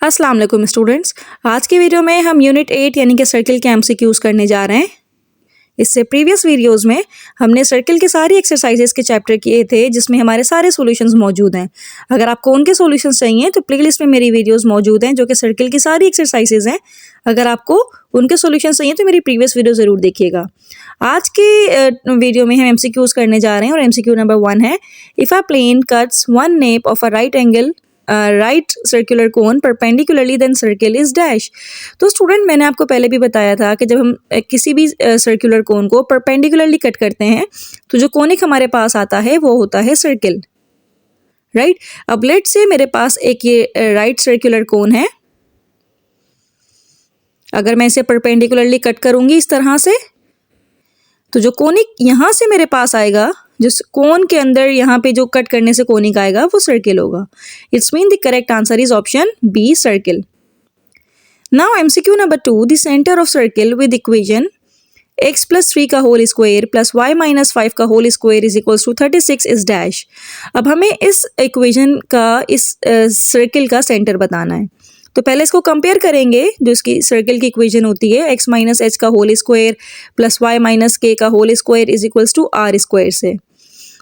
अस्सलाम वालेकुम स्टूडेंट्स। आज के वीडियो में हम यूनिट 8 यानी कि सर्किल के एमसीक्यूज करने जा रहे हैं। इससे प्रीवियस वीडियोस में हमने सर्किल के सारी एक्सरसाइजेस के चैप्टर किए थे जिसमें हमारे सारे सॉल्यूशंस मौजूद हैं। अगर आपको उनके सॉल्यूशंस चाहिए तो प्लेलिस्ट में मेरी वीडियोस मौजूद हैं जो कि सर्किल की सारी एक्सरसाइजेज हैं। अगर आपको उनके सॉल्यूशंस चाहिए तो मेरी प्रीवियस वीडियो ज़रूर देखिएगा। आज के वीडियो में हम एमसीक्यूज करने जा रहे हैं और एमसीक्यू नंबर 1 है, if a plane cuts one nappe of a right angle right circular cone perpendicularly then circle is dash. तो स्टूडेंट, मैंने आपको पहले भी बताया था कि जब हम किसी भी सर्कुलर कोन को परपेंडिकुलरली कट करते हैं तो जो कोनिक हमारे पास आता है वो होता है सर्किल, राइट। अब लेट से मेरे पास एक ये राइट सर्कुलर कोन है। अगर मैं इसे परपेंडिकुलरली कट करूंगी इस तरह से तो जो कोनिक यहाँ से मेरे पास आएगा, जिस कोन के अंदर यहाँ पे जो कट करने से कोनिक आएगा वो सर्किल होगा। It's mean the correct answer is option B, circle. Now MCQ number 2, the centre of circle with equation x plus 3 का whole square plus y minus 5 का whole square is equals to 36 is dash. अब हमें इस equation का इस circle का centre बताना है। तो पहले इसको कंपेयर करेंगे। जो इसकी सर्किल की इक्वेशन होती है x माइनस एच का whole square plus y minus k का whole square is equals to r square से।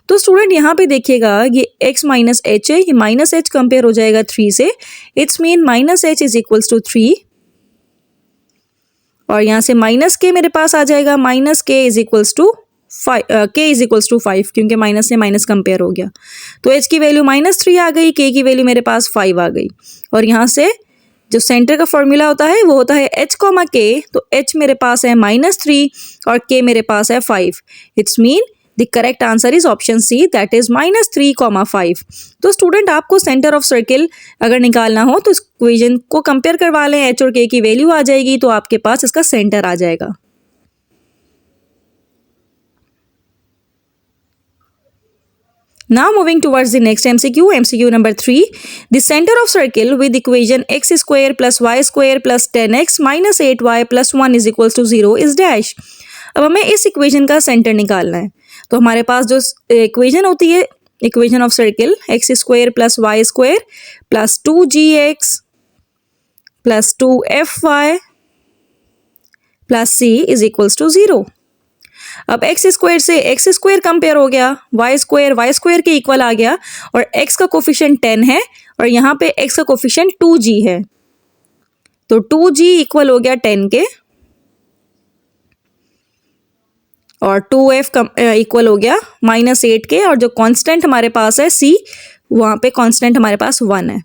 तो स्टूडेंट यहाँ पे देखिएगा ये x माइनस एच है, ये माइनस एच कंपेयर हो जाएगा 3 से। It's mean minus h is equals to 3 और यहाँ से माइनस के मेरे पास आ जाएगा, माइनस के इज इक्वल्स टू 5 क्योंकि माइनस से माइनस कंपेयर हो गया। तो h की वैल्यू -3 आ गई, k की वैल्यू मेरे पास 5 आ गई। और यहाँ से जो सेंटर का फॉर्मूला होता है वो होता है h कॉमा k। तो h मेरे पास है -3 और k मेरे पास है 5। It's mean the correct answer is option C, that is -3,5। तो स्टूडेंट, आपको सेंटर ऑफ सर्किल अगर निकालना हो तो इस इक्वेशन को कंपेयर करवा लें, h और k की वैल्यू आ जाएगी तो आपके पास इसका सेंटर आ जाएगा। Now moving towards the next MCQ number 3. The center of circle with equation x square plus y square plus 10x minus 8y plus 1 is equals to 0 is dash. अब हमें इस equation का centre निकालना है। तो हमारे पास जो इक्वेशन होती है, equation of circle x square plus y square plus 2gx plus 2fy plus c is equals to 0। अब एक्स स्क्वायर से एक्स स्क्वायर कंपेयर हो गया, वाई स्क्वायर के इक्वल आ गया और x का कोफिशिएंट 10 है और यहाँ पे x का कोफिशिएंट 2g है। तो 2g इक्वल हो गया 10 के और 2f इक्वल हो गया -8 के और जो कांस्टेंट हमारे पास है c, वहाँ पे कांस्टेंट हमारे पास 1 है।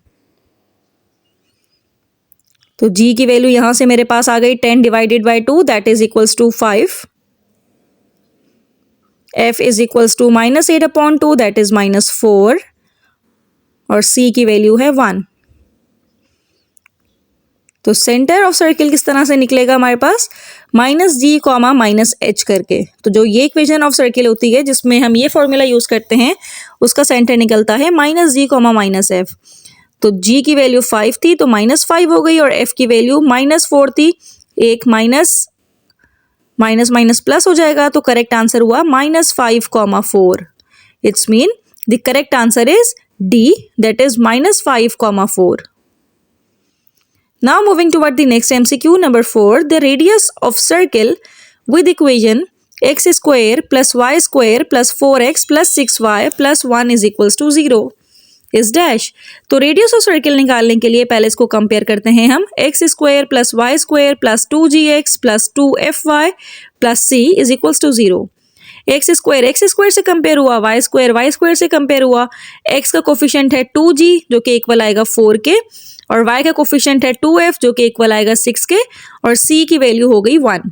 तो g की वैल्यू यहाँ से मेरे पास आ गई 10 divided by 2 that is equals to 5। f is equals to -8/2 that is -4 और c की वैल्यू है 1। तो सेंटर ऑफ सर्किल किस तरह से निकलेगा हमारे पास, -g, -h करके। तो जो ये इक्वेशन ऑफ सर्किल होती है जिसमें हम ये फॉर्मूला यूज करते हैं उसका सेंटर निकलता है -g, -f। तो g की वैल्यू 5 थी तो -5 हो गई और f की वैल्यू -4 थी। एक माइनस प्लस हो जाएगा तो करेक्ट आंसर हुआ -5,4। It's mean the correct answer is D, that is -5,4. Now moving toward the next MCQ number 4, the radius of circle with equation x square plus y square plus 4x plus 6y plus 1 is equals to 0 is dash. तो radius of circle निकालने के लिए पहले इसको compare करते हैं हम। X square plus y square plus 2gx plus 2fy plus c is equals to 0। X square से कंपेयर हुआ, वाई स्क्वायर से कंपेयर हुआ। एक्स का कोफिशिएंट है 2g जो कि इक्वल आएगा 4 के और वाई का कोफिशिएंट है 2f जो कि इक्वल आएगा 6 के और c की वैल्यू हो गई 1।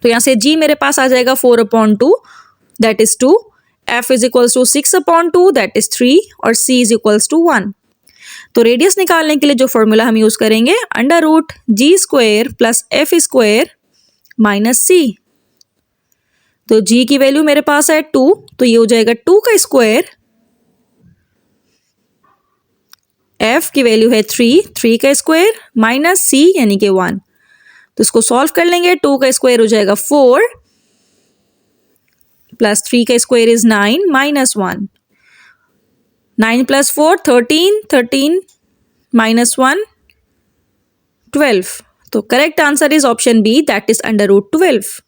तो यहाँ से g मेरे पास आ जाएगा 4/2 that is 2, f is equals to 6/2 that is 3 और c इज इक्वल्स टू 1। तो रेडियस निकालने के लिए जो फॉर्मूला हम यूज करेंगे, √g² plus f² minus c। तो g की वैल्यू मेरे पास है 2 तो ये हो जाएगा 2 का स्क्वायर, f की वैल्यू है 3 का स्क्वायर माइनस c यानी कि 1। तो इसको सॉल्व कर लेंगे, 2 का स्क्वायर हो जाएगा 4 प्लस 3 का square is 9 minus 1। 9 plus 4 13 minus 1 12. तो correct answer is option B, that is under root 12.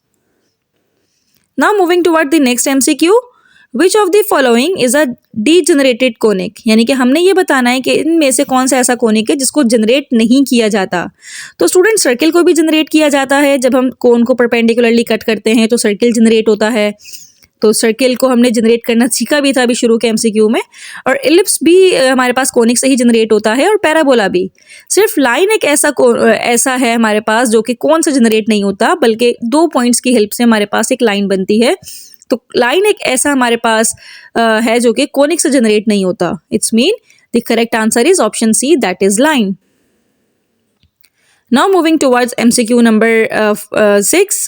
Now moving toward the next MCQ. Which of the following is a degenerated conic. यानी कि हमने ये बताना है कि इनमें से कौन सा ऐसा कोनिक है जिसको जनरेट नहीं किया जाता. तो स्टूडेंट, सर्किल को भी जनरेट किया जाता है. जब हम कोन को परपेंडिकुलरली कट करते हैं तो सर्किल जनरेट होता है. तो सर्किल को हमने जनरेट करना सीखा भी था अभी शुरू के एमसीक्यू में. और इलिप्स भी हमारे पास कोनिक से ही जनरेट होता है, और पैराबोला भी. सिर्फ लाइन एक ऐसा है हमारे पास जो कि कोन से जनरेट नहीं होता, बल्कि दो पॉइंट्स की हेल्प से हमारे पास एक लाइन बनती है. तो लाइन एक ऐसा हमारे पास है जो कि कोनिक से जनरेट नहीं होता. It's mean the correct answer is option C, that is line. Now moving towards MCQ number 6.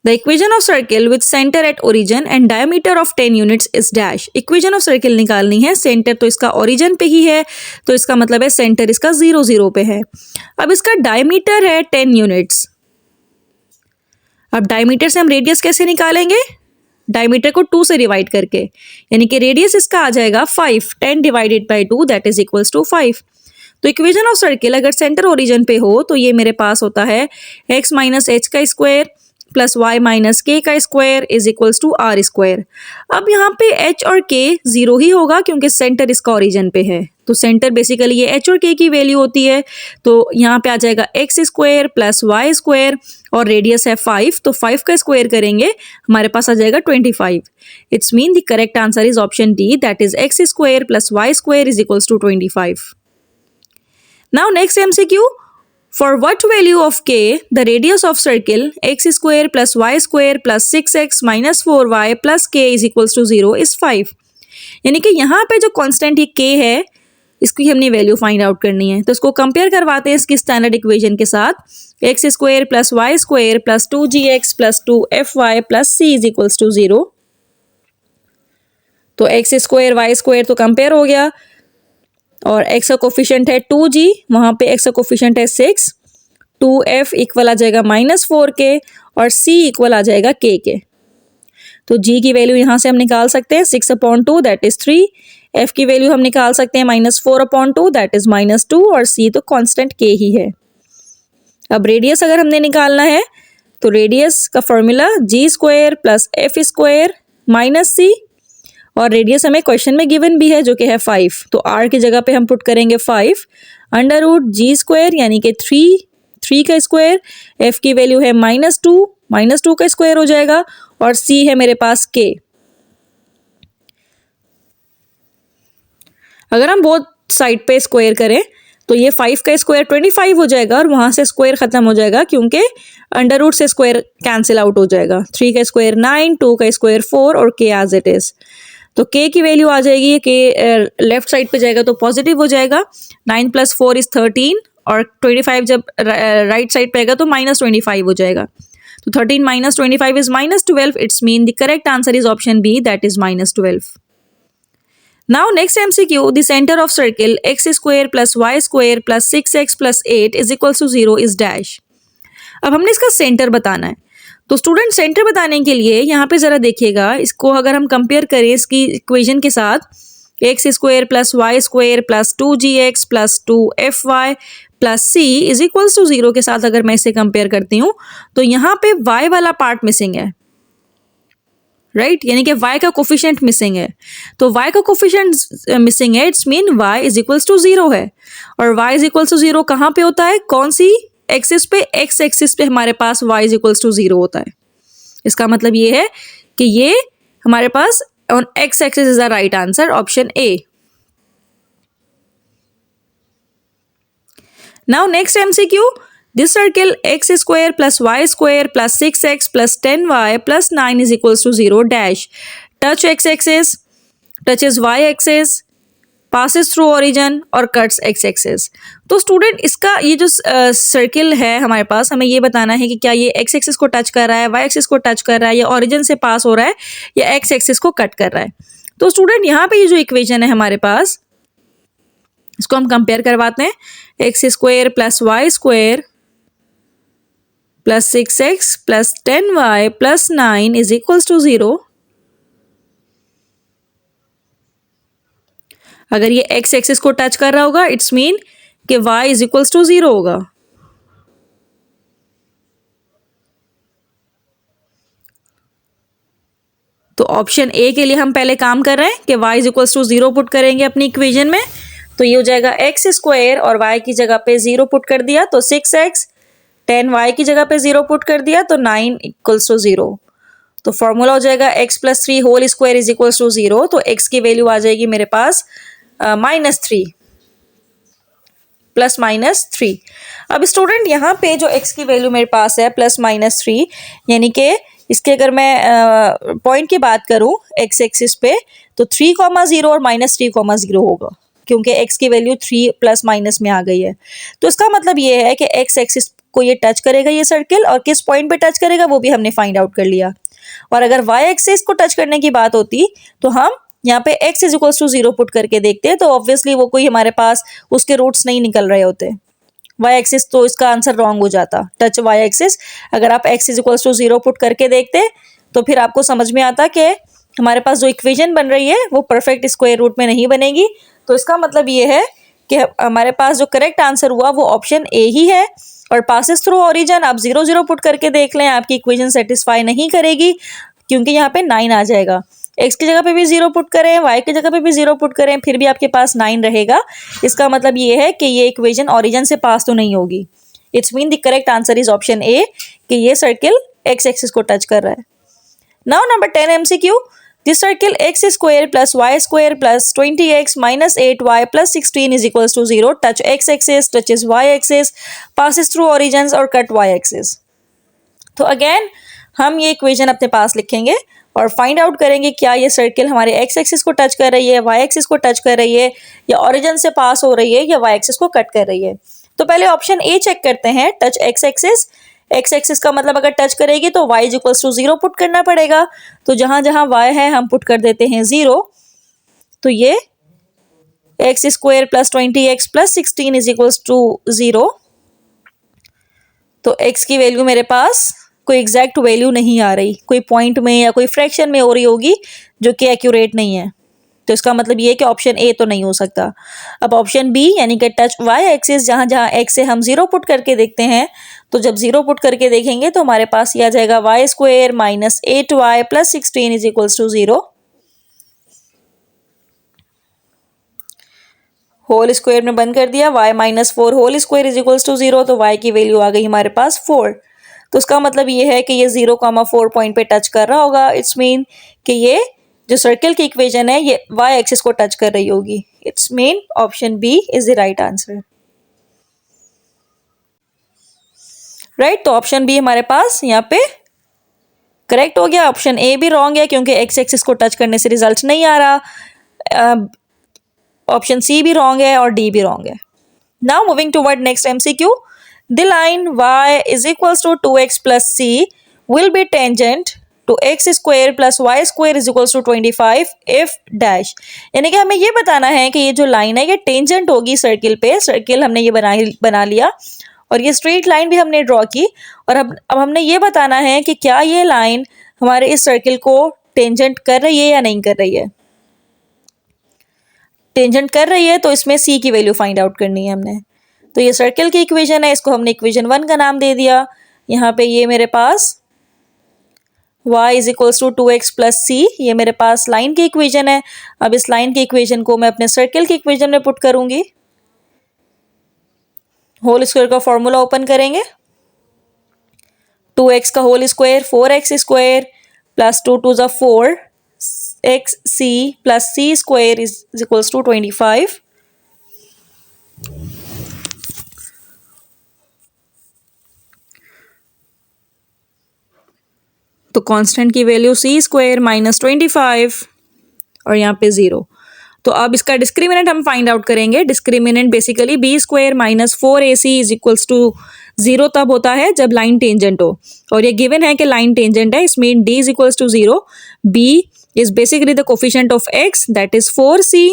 The equation of circle with center at origin and diameter of 10 units is dash. Equation of circle निकालनी है. Centre तो इसका origin पे ही है, तो इसका मतलब है सेंटर इसका 0 0 पे है. अब इसका डायमीटर है 10 यूनिट्स. अब डायमीटर से हम रेडियस कैसे निकालेंगे? डायमीटर को 2 से डिवाइड करके, यानी कि रेडियस इसका आ जाएगा 5. 10 divided by 2 that is equals to 5. तो इक्वेशन ऑफ सर्किल अगर सेंटर ओरिजिन पे हो तो ये मेरे पास होता है x माइनस एच का square plus y minus k का square is equals to r square. अब यहाँ पे h और k 0 ही होगा क्योंकि सेंटर इसका ओरिजिन पे है. तो सेंटर बेसिकली ये h और k की वैल्यू होती है. तो यहाँ पे आ जाएगा x square plus y square और रेडियस है 5. तो 5 का स्क्वायर करेंगे हमारे पास आ जाएगा 25. It's mean the correct answer is option D, that is x square plus y square is equals to 25. Now next MCQ. For what value of k, the radius of circle x square plus y square plus 6x minus 4y plus k is equals to 0 is 5. यानी कि यहाँ पे जो constant ये k है, इसकी हमने value find out करनी है. तो इसको कंपेयर करवाते हैं इसकी स्टैंडर्ड इक्वेशन के साथ. X square plus y square plus 2gx plus 2fy plus c is equals to 0. तो एक्स स्क्वायर वाई स्क्वायर तो कंपेयर हो गया, और x का कोफिशिएंट है 2g, वहाँ पे x का कोफिशिएंट है 6. 2f इक्वल आ जाएगा -4k और c इक्वल आ जाएगा k के. तो g की वैल्यू यहाँ से हम निकाल सकते हैं 6/2 दैट इज 3. f की वैल्यू हम निकाल सकते हैं -4/2 दैट इज -2 और c तो कांस्टेंट k ही है. अब रेडियस अगर हमने निकालना है तो रेडियस का formula g square plus f square minus c, और रेडियस हमें क्वेश्चन में गिवन भी है जो कि है 5. तो r की जगह पे हम पुट करेंगे 5 अंडर रूट जी स्क्वायर यानी कि 3 का स्क्वायर. f की वैल्यू है -2 का स्क्वायर हो जाएगा, और c है मेरे पास k. अगर हम बोथ साइड पे स्क्वायर करें तो ये 5 का स्क्वायर 25 हो जाएगा, और वहां से स्क्वायर खत्म हो जाएगा क्योंकि अंडर रूट से स्क्वायर कैंसिल आउट हो जाएगा. 3 का स्क्वायर 9, 2 का स्क्वायर 4 और k एज इट इज. तो k की वैल्यू आ जाएगी, k लेफ्ट साइड पे जाएगा तो पॉजिटिव हो जाएगा. 9 प्लस 4 इज 13, और 25 जब राइट साइड पे आएगा तो -25 हो जाएगा. तो 13 minus 25 is -12. It's mean the correct answer is option B, that is -12. Now next MCQ. The centre of circle x square plus y square plus 6x plus 8 is equal to 0 is dash. अब हमने इसका centre बताना है. तो student, centre बताने के लिए यहाँ पे जरा देखिएगा, इसको अगर हम कंपेयर करें इसकी इक्वेशन के साथ, x square plus y square plus 2gx plus 2fy plus c is equals to 0 के साथ अगर मैं इसे कंपेयर करती हूँ तो यहाँ पे y वाला पार्ट मिसिंग है, राइट यानी कि y का कोफिशिएंट मिसिंग है. तो y का कोफिशिएंट मिसिंग है, it's mean y is equals to 0 है. और y इज इक्वल्स टू 0 कहाँ पे होता है? कौन सी एक्सिस पे? एक्स एक्सिस पे हमारे पास y इज इक्वल्स टू 0 होता है. इसका मतलब ये है कि ये हमारे pass on x axis is the right answer, option A. Now next MCQ. This circle x square plus y square plus 6x plus 10y plus 9 is equals to 0 dash. Touch x axis, touches y axis, passes through origin और cuts x axis. तो student, इसका ये जो circle है हमारे पास, हमें ये बताना है कि क्या ये x एक्सिस को टच कर रहा है, y एक्सिस को टच कर रहा है, या ओरिजिन से पास हो रहा है, या x एक्सिस को कट कर रहा है. तो स्टूडेंट, यहाँ पे ये जो इक्वेशन है हमारे पास, इसको हम कंपेयर करवाते हैं. X square plus y square plus 6x plus 10y plus 9 is equals to 0. अगर ये x एक्सिस को टच कर रहा होगा, इट्स मीन कि y इज इक्वल्स टू 0 होगा। तो ऑप्शन ए के लिए हम पहले काम कर रहे हैं कि y is equals to 0 put करेंगे अपनी इक्वेशन में। तो ये हो जाएगा एक्स स्क्वायर और y की जगह पे 0 पुट कर दिया तो 6x, 10y की जगह पे 0 पुट कर दिया तो 9 इक्वल्स टू 0। तो फॉर्मूला हो जाएगा x plus 3 whole square is equals to 0। तो x की वैल्यू आ जाएगी मेरे पास -3 प्लस -3। अब स्टूडेंट यहाँ पे जो x की वैल्यू मेरे पास है प्लस -3, यानी कि इसके अगर मैं पॉइंट की बात करूँ x एक्सिस पे तो 3,0 और -3,0 होगा, क्योंकि x की वैल्यू 3 प्लस माइनस में आ गई है। तो इसका मतलब ये है कि x एक्सिस को ये टच करेगा ये सर्किल, और किस पॉइंट पे टच करेगा वो भी हमने फाइंड आउट कर लिया। और अगर y एक्सिस को टच करने की बात होती तो हम यहाँ पे x is equals to 0 put करके देखते हैं, तो ऑब्वियसली वो कोई हमारे पास उसके रूट्स नहीं निकल रहे होते y एक्सिस, तो इसका आंसर रॉन्ग हो जाता। टच y एक्सिस अगर आप x is equals to 0 put करके देखते तो फिर आपको समझ में आता कि हमारे पास जो इक्वेशन बन रही है वो परफेक्ट स्क्वायर रूट में नहीं बनेगी। तो इसका मतलब ये है कि हमारे पास जो करेक्ट आंसर हुआ वो ऑप्शन ए ही है। और पासिस थ्रू ओरिजिन आप 0 0 पुट करके देख लें, आपकी इक्वेशन सेटिस्फाई नहीं करेगी, क्योंकि यहाँ पे 9 आ जाएगा। x की जगह पे भी 0 पुट करें, y की जगह पे भी 0 पुट करें, फिर भी आपके पास 9 रहेगा। इसका मतलब ये है कि ये इक्वेशन ओरिजिन से पास तो नहीं होगी। It's mean the correct answer is option A कि ये सर्किल x एक्सिस को टच कर रहा है। Now number 10 MCQ, this circle x square plus y square plus 20x minus 8y plus 16 is equals to 0 touch x axis, touches y axis, passes through origins और cut y axis। तो again हम ये equation अपने पास लिखेंगे और find out करेंगे क्या ये सर्किल हमारे x एक्सिस को टच कर रही है, y एक्सिस को टच कर रही है, या ओरिजिन से पास हो रही है, या y एक्सिस को कट कर रही है। तो पहले ऑप्शन ए चेक करते हैं, touch x axis. x axis का मतलब अगर टच करेगी तो y is equals to 0 put करना पड़ेगा। तो जहां जहां y है हम पुट कर देते हैं 0। तो ये x square plus 20x plus 16 is equals to 0। तो x की वैल्यू मेरे पास कोई एग्जैक्ट वैल्यू नहीं आ रही, कोई पॉइंट में या कोई फ्रैक्शन में हो रही होगी जो कि एक्यूरेट नहीं है। तो इसका मतलब ये है कि ऑप्शन ए तो नहीं हो सकता। अब ऑप्शन बी यानी कि टच y एक्सिस, जहां जहां x से हम 0 पुट करके देखते हैं, तो जब 0 पुट करके देखेंगे तो हमारे पास ये आ जाएगा y square minus 8y plus 16 is equals to 0। Whole square में बंद कर दिया, y minus 4 whole square is equals to 0। तो y की वैल्यू आ गई हमारे पास 4। तो उसका मतलब ये है कि ये 0,4 पॉइंट पे टच कर रहा होगा। इट्स मीन कि ये जो सर्किल की इक्वेशन है ये y एक्सिस को टच कर रही होगी। It's mean option B is the right answer. Right, तो ऑप्शन बी हमारे पास यहाँ पे करेक्ट हो गया। ऑप्शन ए भी रॉन्ग है क्योंकि x एक्सिस को टच करने से रिजल्ट नहीं आ रहा। ऑप्शन सी भी रॉन्ग है और डी भी रॉन्ग है। Now moving toward next MCQ, the line y is equals to 2x plus c will be tangent to x square plus y square is equals to 25 if dash। यानी कि हमें ये बताना है कि ये जो लाइन है ये टेंजेंट होगी सर्किल पे। सर्किल हमने ये बना लिया और ये स्ट्रेट लाइन भी हमने ड्रॉ की, और अब हमने ये बताना है कि क्या ये लाइन हमारे इस सर्किल को टेंजेंट कर रही है या नहीं कर रही है। टेंजेंट कर रही है तो इसमें c की वैल्यू फाइंड आउट करनी है हमने। तो ये सर्किल की इक्वेशन है, इसको हमने इक्वेशन 1 का नाम दे दिया। यहाँ पे ये मेरे पास y is equals to 2x plus c, ये मेरे पास लाइन की इक्वेशन है। अब इस लाइन की इक्वेशन को मैं अपने सर्किल की इक्वेशन में पुट करूंगी। होल स्क्वायर का फॉर्मूला ओपन करेंगे, 2x का whole square 4x square plus 2 2 ज़ा 4 x c plus c square is equals to 25। तो कांस्टेंट की वैल्यू c स्क्वायर माइनस 25 और यहाँ पे 0। तो अब इसका डिस्क्रिमिनेंट हम फाइंड आउट करेंगे। Discriminant basically b square minus 4ac is equals to 0 तब होता है जब लाइन टेंजेंट हो, और ये गिवन है कि लाइन टेंजेंट है। Is mean d is equals to 0। b is basically the coefficient of x that is 4c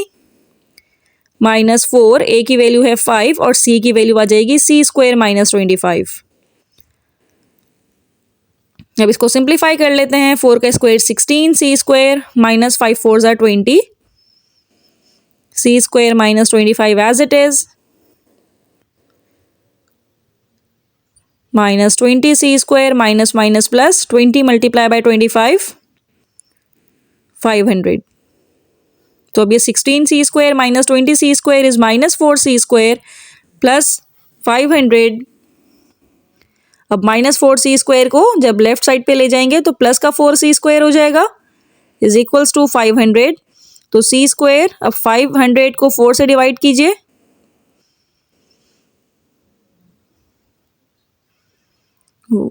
minus 4, a की वैल्यू है 5 और c की वैल्यू आ जाएगी c स्क्वायर माइनस 25। अब इसको सिंप्लीफाई कर लेते हैं। 4 का स्क्वायर 16 c स्क्वायर माइनस 5 4 ज़ा 20 c square minus 25 as it is. Minus 20c² minus minus plus 20 multiply by 25 500। तो अब ये 16c² minus 20c² is minus 4c² plus 500। अब माइनस 4c² को जब लेफ्ट साइड पे ले जाएंगे तो प्लस का 4c² हो जाएगा इज इक्वल्स टू 500। तो c², अब 500 को 4 से डिवाइड कीजिए, oh,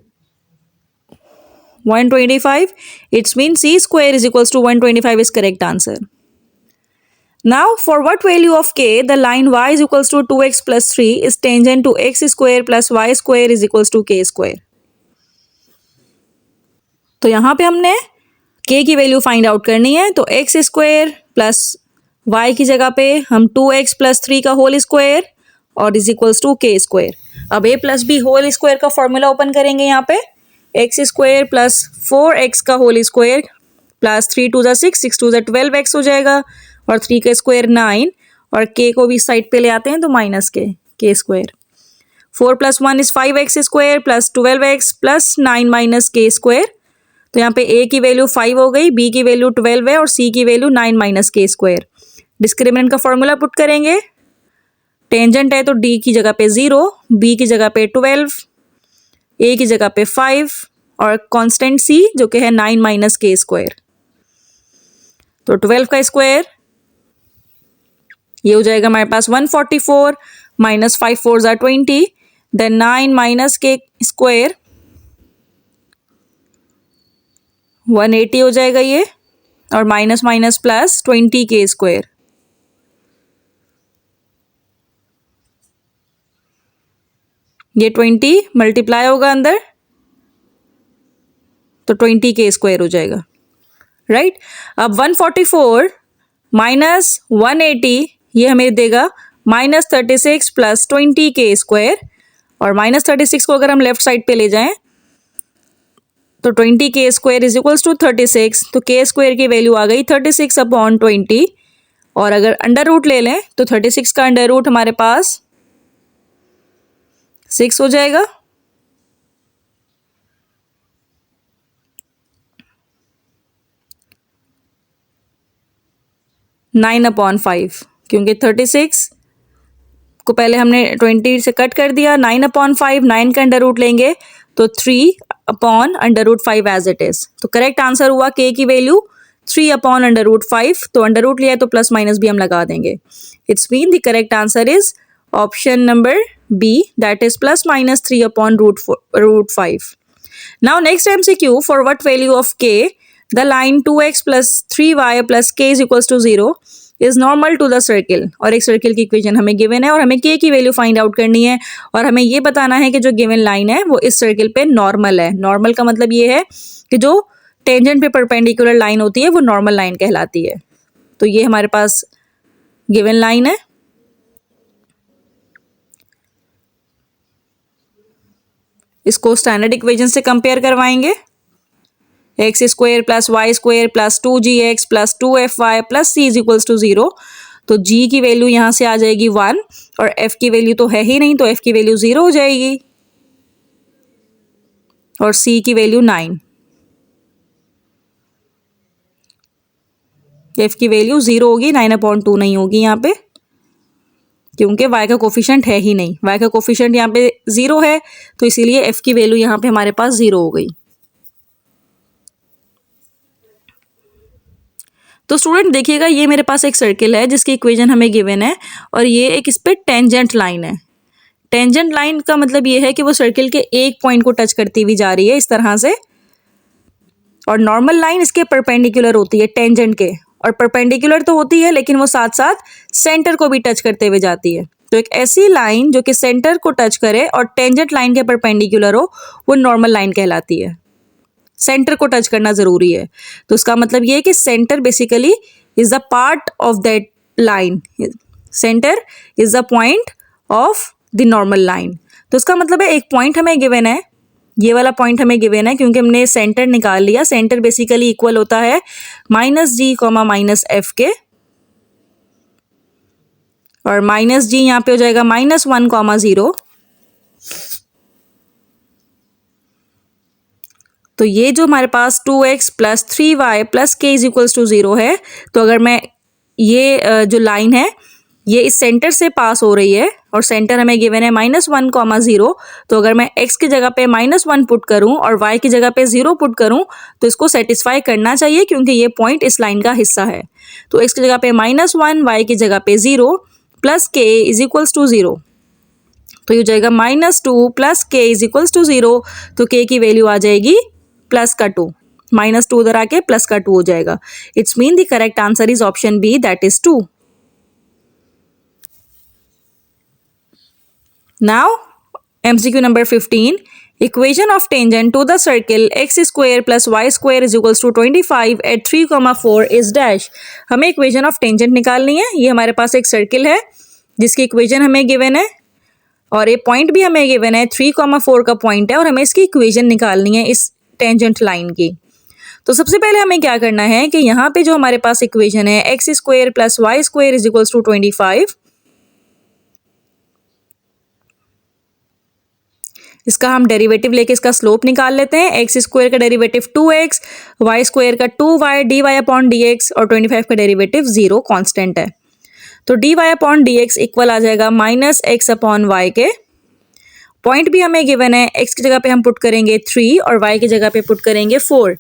125. It means c² is equals to 125 is correct answer. Now for what value of k the line y is equals to 2x plus 3 is tangent to x² plus y² is equals to k²। तो यहाँ पे हमने k की value find out करनी है। तो x² plus y की जगह पे हम 2x प्लस 3 का होल स्क्वायर और इज इक्वल्स टू k²। अब a plus B whole square का फॉर्मूला ओपन करेंगे। यहाँ पे x² प्लस 4x का होल स्क्वायर प्लस 3 2 ज़ा 6 6 2 ज़ा 12x हो जाएगा और 3 का स्क्वायर 9 और k को भी साइड पे ले आते हैं तो minus k²। 4 plus 1 is 5x² plus 12x plus 9 minus k²। तो यहाँ पे a की वैल्यू 5 हो गई, b की वैल्यू 12 है और c की वैल्यू 9 माइनस k²। डिस्क्रिमिनेंट का फॉर्मूला पुट करेंगे। टेंजेंट है तो d की जगह पे 0, b की जगह पे 12, a की जगह पे 5 और कांस्टेंट c जो कि है 9 माइनस k²। तो 12 का स्क्वायर ये हो जाएगा हमारे पास 144 माइनस 5 4 ज़ा 20 देन 9 माइनस k² 180 हो जाएगा ये और माइनस माइनस प्लस 20 k²। ये 20 मल्टीप्लाई होगा अंदर तो 20 k² हो जाएगा, राइट। अब 144 माइनस 180 ये हमें देगा माइनस 36 प्लस 20 k² और माइनस 36 को अगर हम लेफ्ट साइड पे ले जाएं तो 20 k² इज इक्वल्स टू 36। तो k² की वैल्यू आ गई 36 अपॉन 20 और अगर अंडर रूट ले लें तो 36 का अंडर रूट हमारे पास 6 हो जाएगा। नाइन अपॉन 5 क्योंकि 36 को पहले हमने 20 से कट कर दिया। 9 अपॉन 5, 9 का अंडर रूट लेंगे तो 3 upon under root 5 as it is. तो करेक्ट आंसर हुआ k की वैल्यू 3 अपॉन अंडर रूट 5। तो अंडर रूट लिया है तो प्लस माइनस भी हम लगा देंगे। It's mean the correct answer is option number B that is plus minus 3 upon root 5। Now next MCQ, for what value of k the line 2x plus 3y plus k is equals to 0 is normal to the circle। और एक circle की equation हमें given है और हमें k की value find out करनी है और हमें ये बताना है कि जो गिवन लाइन है वो इस सर्किल पे नॉर्मल है। नॉर्मल का मतलब ये है कि जो टेंजेंट पे परपेंडिकुलर लाइन होती है वो नॉर्मल लाइन कहलाती है। तो ये हमारे पास गिवन लाइन है। इसको स्टैंडर्ड इक्वेशन से कंपेयर करवाएंगे। x² plus y² plus 2gx plus 2fy plus c is equals to 0। तो g की वैल्यू यहाँ से आ जाएगी 1 और f की वैल्यू तो है ही नहीं तो f की वैल्यू 0 हो जाएगी और c की वैल्यू 9। f की वैल्यू 0 होगी, 9/2 नहीं होगी यहाँ पे क्योंकि y का कोफिशिएंट है ही नहीं। y का कोफिशिएंट यहाँ पे 0 है तो इसीलिए f की वैल्यू यहाँ पे हमारे पास 0 हो गई। तो स्टूडेंट देखिएगा ये मेरे पास एक सर्किल है जिसकी इक्वेशन हमें गिवन है और ये एक इस पे टेंजेंट लाइन है। टेंजेंट लाइन का मतलब ये है कि वो सर्किल के एक पॉइंट को टच करती हुई जा रही है इस तरह से और नॉर्मल लाइन इसके परपेंडिकुलर होती है टेंजेंट के और परपेंडिकुलर तो होती है लेकिन वो साथ साथ सेंटर को भी टच करते हुए जाती है। तो एक ऐसी लाइन जो कि सेंटर को टच करे और टेंजेंट लाइन के परपेंडिकुलर हो वो नॉर्मल लाइन कहलाती है। सेंटर को टच करना जरूरी है तो उसका मतलब ये है कि centre basically is the part of that line. Centre is the point of the normal line. तो उसका मतलब है एक पॉइंट हमें गिवन है, ये वाला पॉइंट हमें गिवन है क्योंकि हमने सेंटर निकाल लिया। सेंटर बेसिकली इक्वल होता है -g, -f के और -g यहाँ पे हो जाएगा -1, 0 तो ये जो हमारे पास 2x plus 3y plus k is equals to 0 है, तो अगर मैं ये जो लाइन है ये इस सेंटर से पास हो रही है और सेंटर हमें गिवन है -1, 0, तो अगर मैं x की जगह पे -1 पुट करूं और y की जगह पे 0 पुट करूं तो इसको सेटिस्फाई करना चाहिए क्योंकि ये पॉइंट इस लाइन का हिस्सा है। तो x की जगह पे -1, y की जगह पे 0 plus k is equals to 0। तो ये हो जाएगा -2 plus k is equals to 0। तो k की वैल्यू आ जाएगी प्लस का 2, -2 उधर आके प्लस का 2 हो जाएगा। It's mean the correct answer is option B, that is 2। Now, MCQ number 15. Equation of tangent to the circle x square plus y square is equals to 25 at 3, 4 is dash. हमें equation of tangent निकालनी है। ये हमारे पास एक circle है जिसकी equation हमें given है और ये पॉइंट भी हमें गिवन है, 3, 4 का पॉइंट है और हमें इसकी इक्वेशन निकालनी है इस टेंजेंट लाइन की। तो सबसे पहले हमें क्या करना है कि यहाँ पे जो हमारे पास इक्वेशन है x square plus y square is equals to 25, इसका हम डेरिवेटिव लेके इसका स्लोप निकाल लेते हैं। एक्स स्क्वायर का डेरिवेटिव 2x, वाई स्क्वायर का 2y, dy अपॉन dx और 25 का डेरिवेटिव 0 कांस्टेंट है। तो dy अपॉन dx इक्वल आ जाएगा -x अपॉन y के। पॉइंट भी हमें गिवन है, x की जगह पे हम पुट करेंगे 3 और y की जगह पे पुट करेंगे 4,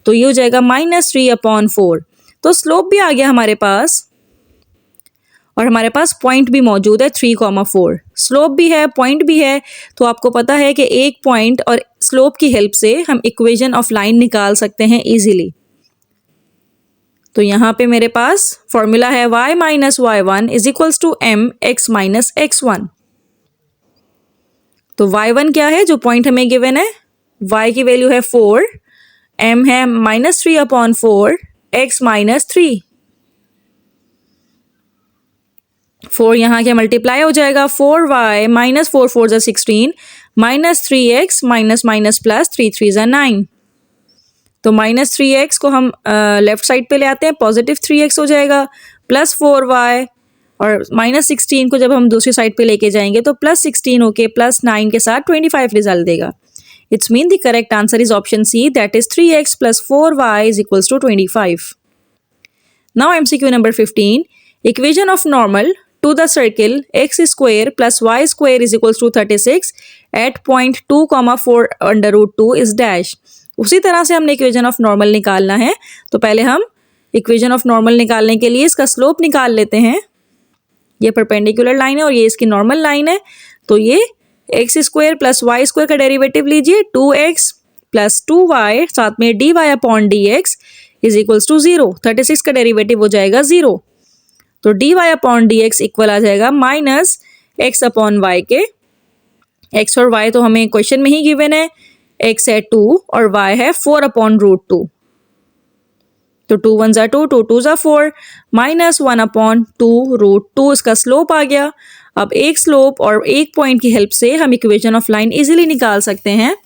तो ये हो जाएगा -3 अपॉन 4। तो स्लोप भी आ गया हमारे पास और हमारे पास पॉइंट भी मौजूद है 3, 4। स्लोप भी है, पॉइंट भी है, तो आपको पता है कि एक पॉइंट और स्लोप की हेल्प से हम इक्वेशन ऑफ लाइन निकाल सकते हैं इजीली। तो यहाँ पे मेरे पास फॉर्मूला है y minus y1 is equals to m x minus x1। तो y1 क्या है जो पॉइंट हमें गिवन है, y की वैल्यू है 4, m है -3 अपॉन 4, x माइनस 3। 4 यहाँ के मल्टीप्लाई हो जाएगा, 4y माइनस 4 4 ज़ा 16 minus 3x minus minus plus 3 3 ज़ा 9। तो -3x को हम लेफ्ट साइड पे ले आते हैं, पॉजिटिव 3x हो जाएगा, प्लस 4y और -16 को जब हम दूसरी साइड पे लेके जाएंगे तो +16 होके +9 के साथ 25 रिजल्ट देगा। It's mean the correct answer is option C, that is 3x plus 4y is equals to 25। Now MCQ नंबर 15. Equation of normal to the circle x square plus y square is equals to 36 at point 2, 4 under root 2 is dash. उसी तरह से हमने equation of normal निकालना है। तो पहले हम इक्वेशन ऑफ नॉर्मल निकालने के लिए इसका स्लोप निकाल लेते हैं। ये परपेंडिकुलर लाइन है और ये इसकी नॉर्मल लाइन है। तो ये x square plus y square का डेरिवेटिव लीजिए, 2x प्लस 2y साथ में dy upon dx is equals to 0। 36 का डेरिवेटिव हो जाएगा 0। तो dy अपॉन dx इक्वल आ जाएगा -x अपॉन y के। x और y तो हमें क्वेश्चन में ही गिवन है, x है 2 और y है 4 अपॉन रूट 2। तो 2 1 ज़ा 2, 2 2 ज़ा 4, -1 अपॉन 2 रूट 2 इसका स्लोप आ गया। अब एक स्लोप और एक पॉइंट की हेल्प से हम इक्वेशन ऑफ लाइन इजीली निकाल सकते हैं।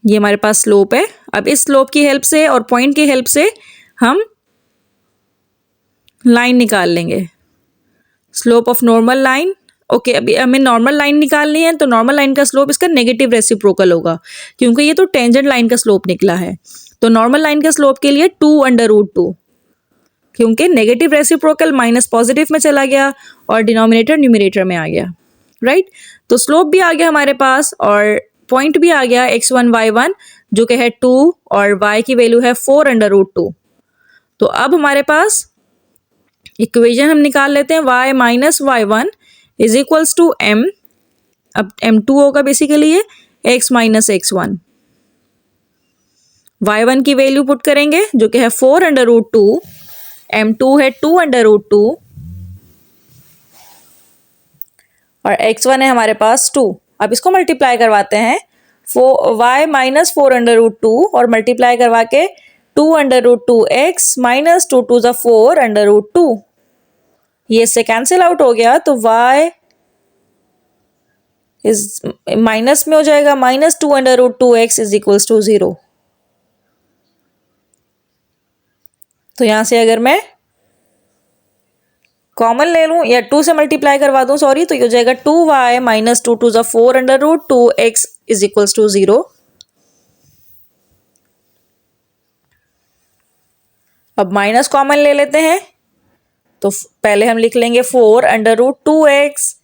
ये हमारे पास स्लोप है। अब इस स्लोप की हेल्प से और पॉइंट की हेल्प से हम लाइन निकाल लेंगे, slope of normal line. Okay, अभी हमें नॉर्मल लाइन निकालनी है तो नॉर्मल लाइन का स्लोप इसका नेगेटिव रेसिप्रोकल होगा क्योंकि ये तो टेंजेंट लाइन का स्लोप निकला है। तो नॉर्मल लाइन के स्लोप के लिए 2 अंडर रूट 2, क्योंकि नेगेटिव रेसिप्रोकल माइनस पॉजिटिव में चला गया और डिनोमिनेटर न्यूमरेटर में आ गया, राइट। तो स्लोप भी आ गया हमारे पास और पॉइंट भी आ गया x1 y1 जो कि है 2 और y की वैल्यू है 4 अंडर रूट 2। तो अब हमारे पास इक्वेशन हम निकाल लेते हैं, y minus y1 is equals to m, अब m2 होगा बेसिकली ये x माइनस x1। y1 की वैल्यू पुट करेंगे जो कि है 4 अंडर रूट 2, m2 है 2 अंडर रूट 2 और x1 है हमारे पास 2। अब इसको मल्टीप्लाई करवाते हैं, y माइनस 4 अंडर रूट 2 और मल्टीप्लाई करवा के 2 अंडर रूट 2 x माइनस 2 2 ज़ा 4 अंडर रूट 2। ये इससे कैंसिल आउट हो गया तो y इज माइनस में हो जाएगा, -2 under root 2 x is equals to 0। तो यहां से अगर मैं कॉमन ले लूँ या 2 से मल्टीप्लाई करवा दूँ, सॉरी, तो ये हो जाएगा 2y माइनस 2 टू ज़ा 4 under root 2x is equals to 0। अब माइनस कॉमन ले लेते हैं, तो पहले हम लिख लेंगे 4 अंडर रूट 2x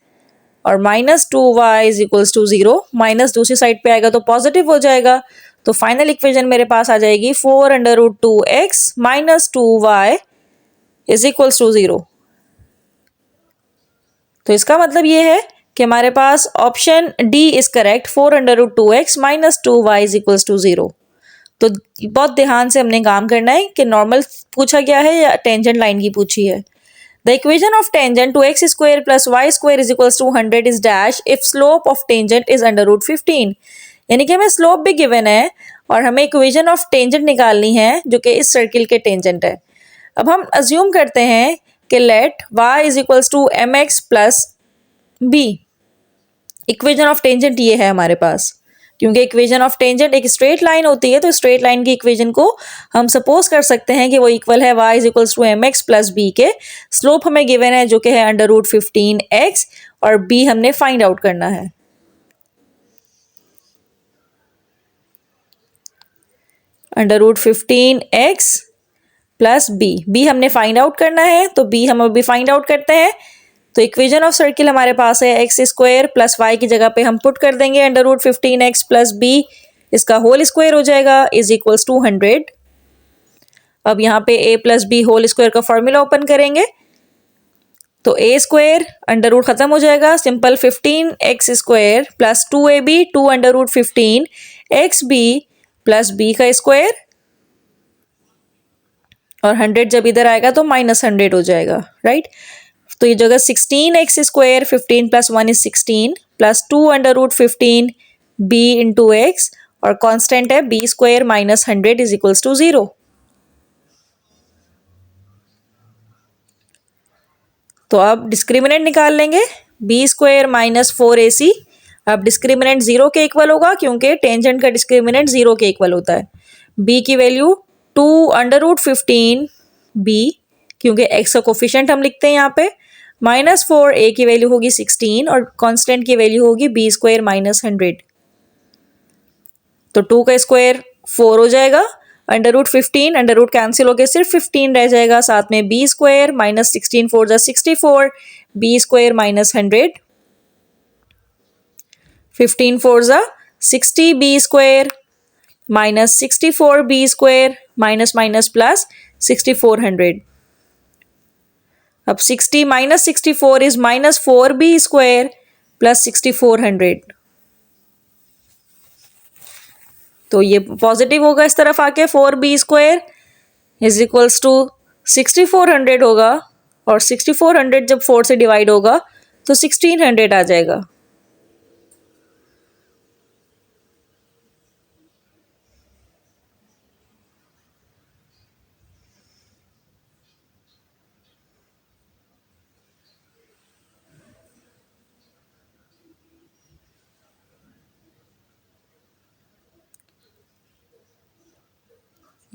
और minus 2y is equals to 0। Minus दूसरी साइड पे आएगा तो पॉजिटिव हो जाएगा, तो फाइनल इक्वेशन मेरे पास आ जाएगी 4 under root 2x minus 2y is equals to 0। तो इसका मतलब ये है कि हमारे पास option D is correct, 4 under root 2x minus 2y is equals to 0। तो बहुत ध्यान से हमने काम करना है कि नॉर्मल पूछा गया है या टेंजेंट लाइन की पूछी है। The equation of tangent to x square plus y square is equals to 100 is dash if slope of tangent is under root 15। यानी कि हमें स्लोप भी गिवन है और हमें इक्वेशन ऑफ टेंजेंट निकालनी है जो कि इस सर्किल के टेंजेंट है। अब हम अज्यूम करते हैं कि let y is equals to m x plus B. Equation of tangent ये है हमारे पास, क्योंकि इक्वेशन ऑफ टेंजेंट एक स्ट्रेट लाइन होती है, तो स्ट्रेट लाइन की इक्वेशन को हम सपोज कर सकते हैं कि वो इक्वल है y is equals to m x plus B के। स्लोप हमें गिवन है जो कि है अंडर रूट 15x और b हमने फाइंड आउट करना है। Under root 15x plus b हमने फाइंड आउट करना है, तो b हम अभी फाइंड आउट करते हैं। तो इक्वेशन ऑफ सर्किल हमारे पास है एक्स स्क्वायर प्लस वाई की जगह पे हम पुट कर देंगे under root 15x plus B, इसका होल स्क्वायर हो जाएगा इज इक्वल्स टू 100। अब यहाँ पे a plus B whole square का फॉर्मूला ओपन करेंगे, तो a स्क्वायर अंडर रूट खत्म हो जाएगा, simple 15x square plus 2ab 2 under root 15xb plus b का स्क्वायर, और 100 जब इधर आएगा तो माइनस 100 हो जाएगा, राइट। तो ये जगह 16x square 15 plus 1 is 16 plus 2 under root 15 b into x और कांस्टेंट है b square minus 100 is equals to 0। तो अब डिस्क्रिमिनेंट निकाल लेंगे, b स्क्वायर माइनस 4ac। अब डिस्क्रिमिनेंट 0 के इक्वल होगा क्योंकि टेंजेंट का डिस्क्रिमिनेंट 0 के इक्वल होता है। b की वैल्यू 2 अंडर रूट 15 b, क्योंकि x का कोफिशिएंट हम लिखते हैं यहाँ पे, माइनस 4 a की वैल्यू होगी 16 और कांस्टेंट की वैल्यू होगी b स्क्वायर माइनस 100। तो 2 का स्क्वायर 4 हो जाएगा, under root 15 under root cancel होकर सिर्फ 15 रह जाएगा, साथ में b स्क्वायर माइनस 16 4 जा 64 b स्क्वायर माइनस 100, 15 4 जा 60 b square minus 64 b square minus minus plus 6400। अब 60 minus 64 is minus 4b square plus 6400। तो ये पॉजिटिव होगा इस तरफ आके, 4b square is equals to 6400 होगा, और 6400 जब 4 से डिवाइड होगा तो 1600 आ जाएगा।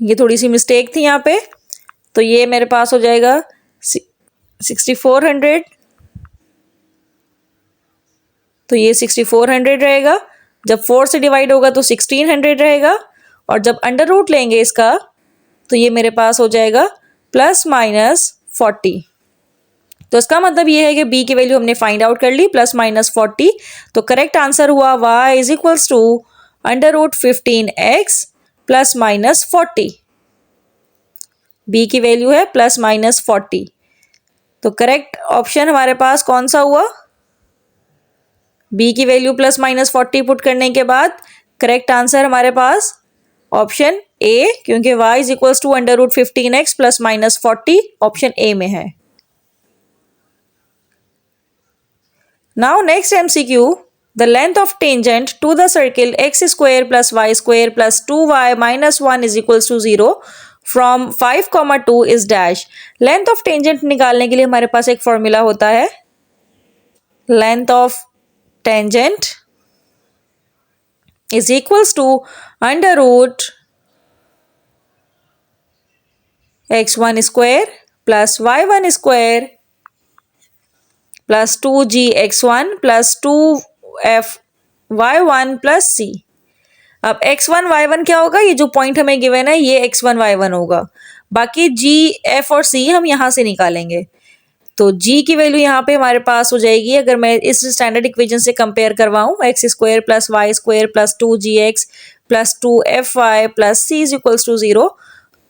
ये थोड़ी सी मिस्टेक थी यहाँ पे, तो ये मेरे पास हो जाएगा 6400, तो ये 6400 रहेगा, जब 4 से डिवाइड होगा तो 1600 रहेगा, और जब अंडर रूट लेंगे इसका तो ये मेरे पास हो जाएगा प्लस माइनस 40। तो इसका मतलब ये है कि b की वैल्यू हमने फाइंड आउट कर ली प्लस माइनस 40। तो करेक्ट आंसर हुआ y is equals to under root 15x plus minus 40। b की वैल्यू है प्लस माइनस 40। तो करेक्ट ऑप्शन हमारे पास कौन सा हुआ? b की वैल्यू प्लस माइनस 40 पुट करने के बाद करेक्ट आंसर हमारे पास ऑप्शन ए, क्योंकि y is equals to under root 15x plus minus 40 option A में है। Now next MCQ, the length of tangent to the circle x square plus y square plus 2y minus 1 is equals to 0 from 5, 2 is dash। Length of tangent निकालने के लिए हमारे पास एक formula होता है, length of tangent is equals to under root x1 square plus y1 square plus 2g(x1) plus 2f(y1) plus c। अब x1 y1 क्या होगा, ये जो पॉइंट हमें गिवन है ये x1 y1 होगा। बाकी g f और c हम यहाँ से निकालेंगे। तो g की वैल्यू यहाँ पे हमारे पास हो जाएगी, अगर मैं इस स्टैंडर्ड इक्वेशन से कंपेयर करवाऊँ, x² plus y² plus 2gx plus 2fy plus c is equals to 0।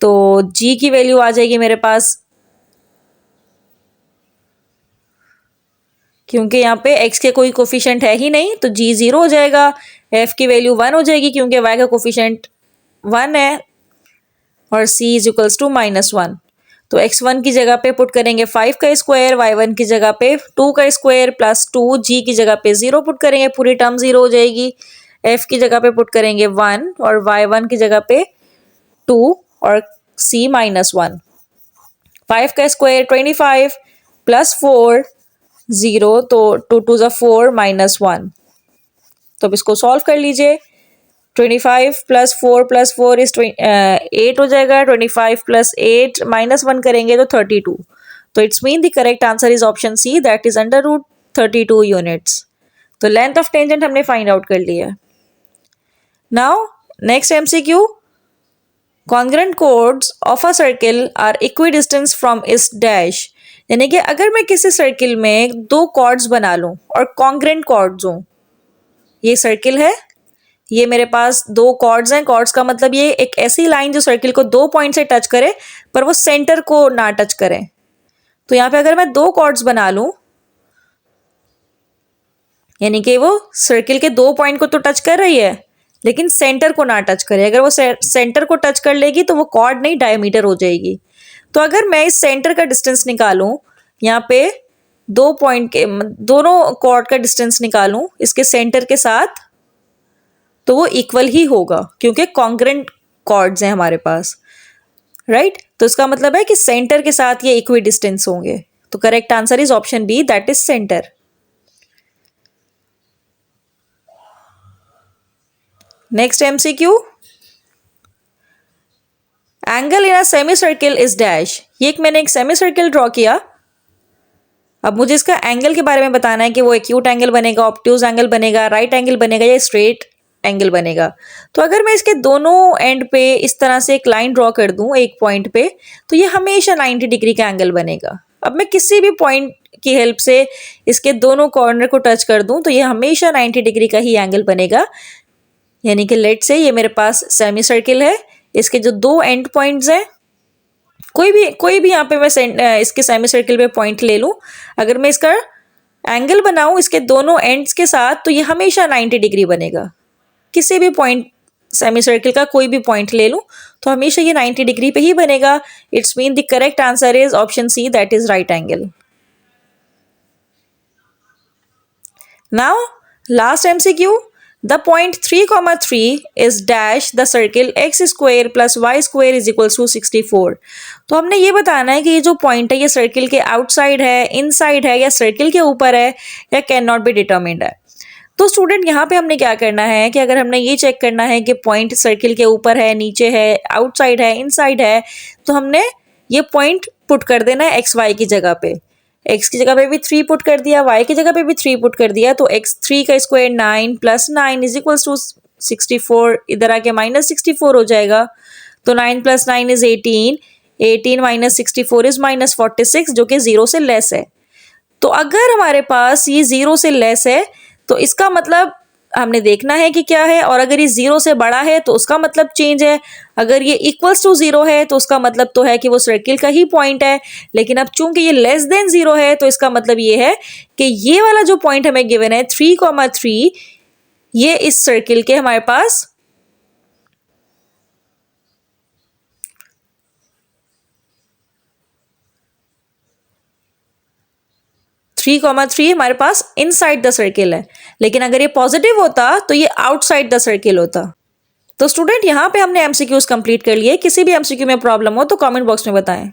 तो g की वैल्यू आ जाएगी मेरे पास, क्योंकि यहाँ पे x के कोई कोफिशिएंट है ही नहीं तो g 0 हो जाएगा। f की वैल्यू 1 हो जाएगी क्योंकि y का कोफिशिएंट 1 है और c इज इक्वल्स टू -1। तो x1 की जगह पे पुट करेंगे 5 का स्क्वायर, y1 की जगह पे 2 का स्क्वायर प्लस 2, g की जगह पे 0 पुट करेंगे, पूरी टर्म 0 हो जाएगी। f की जगह पे पुट करेंगे 1 और y1 की जगह पे 2 और c -1। 5 का स्क्वायर 25 प्लस 4 0, तो 2 2 ज़ा 4 -1। तो अब इसको सॉल्व कर लीजिए। 25 प्लस 4 इज 8 हो जाएगा। 25 प्लस 8 -1 करेंगे तो 32। तो it's mean the correct answer is option C, that is √32 units. तो लेंथ ऑफ टेंजेंट हमने फाइंड आउट कर लिया। Now next MCQ, congruent chords of a circle are equidistance from इस डैश। यानी कि अगर मैं किसी सर्किल में दो कॉर्ड्स बना लूं और कॉन्ग्रेंट कॉर्ड्स हों, ये सर्किल है, ये मेरे पास दो कॉर्ड्स हैं। कॉर्ड्स का मतलब ये एक ऐसी लाइन जो सर्किल को 2 पॉइंट से टच करे पर वो सेंटर को ना टच करे। तो यहाँ पे अगर मैं दो कॉर्ड्स बना लूं, यानी कि वो सर्किल के 2 पॉइंट को तो टच कर रही है लेकिन सेंटर को ना टच करे। अगर वो सेंटर को टच कर लेगी तो वो कॉर्ड नहीं डायमीटर हो जाएगी। तो अगर मैं इस सेंटर का डिस्टेंस निकालूं, यहाँ पे 2 पॉइंट के दोनों कॉर्ड का डिस्टेंस निकालूं इसके सेंटर के साथ, तो वो इक्वल ही होगा क्योंकि कॉन्ग्रेंट कॉर्ड्स हैं हमारे पास, राइट। तो इसका मतलब है कि सेंटर के साथ ये इक्वी डिस्टेंस होंगे। तो correct answer is option B, that is centre. Next MCQ, angle in a semi circle is dash. ये मैंने एक सेमी सर्किल ड्रॉ किया। अब मुझे इसका एंगल के बारे में बताना है कि वो एक्यूट एंगल बनेगा, ऑब्ट्यूज एंगल बनेगा, राइट एंगल बनेगा या स्ट्रेट एंगल बनेगा। तो अगर मैं इसके दोनों एंड पे इस तरह से एक लाइन ड्रॉ कर दूं एक पॉइंट पे, तो ये हमेशा 90 डिग्री का एंगल बनेगा। अब मैं किसी भी पॉइंट की हेल्प से इसके दोनों कॉर्नर को टच कर दूं तो ये हमेशा 90 डिग्री का ही एंगल बनेगा। यानी कि लेट से ये मेरे पास सेमी सर्किल है, इसके जो दो एंड पॉइंट्स हैं, कोई भी यहाँ पे मैं इसके सेमी सर्किल पे पॉइंट ले लूँ, अगर मैं इसका एंगल बनाऊँ इसके दोनों एंड्स के साथ, तो ये हमेशा 90 डिग्री बनेगा। किसी भी पॉइंट सेमी सर्किल का कोई भी पॉइंट ले लूँ तो हमेशा ये 90 डिग्री पे ही बनेगा। It's mean the correct answer is option C, that is right angle. Now last MCQ, the point 3,3 is dash the circle x² plus y² is equals to 64। तो हमने ये बताना है कि ये जो पॉइंट है ये सर्किल के आउटसाइड है, इनसाइड है या सर्किल के ऊपर है या कैन नॉट बी डिटर्मिन्ड है। तो स्टूडेंट यहाँ पे हमने क्या करना है कि अगर हमने ये चेक करना है कि पॉइंट सर्किल के ऊपर है, नीचे है, आउटसाइड है, इनसाइड है, तो हमने ये पॉइंट पुट कर देना है एक्स वाई की जगह पे। x की जगह पे भी 3 पुट कर दिया, y की जगह पे भी 3 पुट कर दिया। तो x3 का square 9 plus 9 is equals to 64। इधर आके -64 हो जाएगा। तो 9 प्लस 9 इज 18, 18 माइनस 64 इज -46, जो कि 0 से लेस है। तो अगर हमारे पास ये 0 से लेस है तो इसका मतलब हमने देखना है कि क्या है, और अगर ये 0 से बड़ा है तो उसका मतलब चेंज है। अगर ये इक्वल्स टू 0 है तो उसका मतलब तो है कि वो सर्किल का ही पॉइंट है। लेकिन अब चूंकि ये लेस देन 0 है तो इसका मतलब ये है कि ये वाला जो पॉइंट हमें गिवन है 3,3, ये इस सर्किल के हमारे पास हमारे पास इनसाइड द सर्किल है। लेकिन अगर ये पॉजिटिव होता तो ये आउटसाइड द सर्किल होता। तो स्टूडेंट यहाँ पे हमने एमसीक्यूज कंप्लीट कर लिए। किसी भी एमसीक्यू में प्रॉब्लम हो तो कमेंट बॉक्स में बताएं।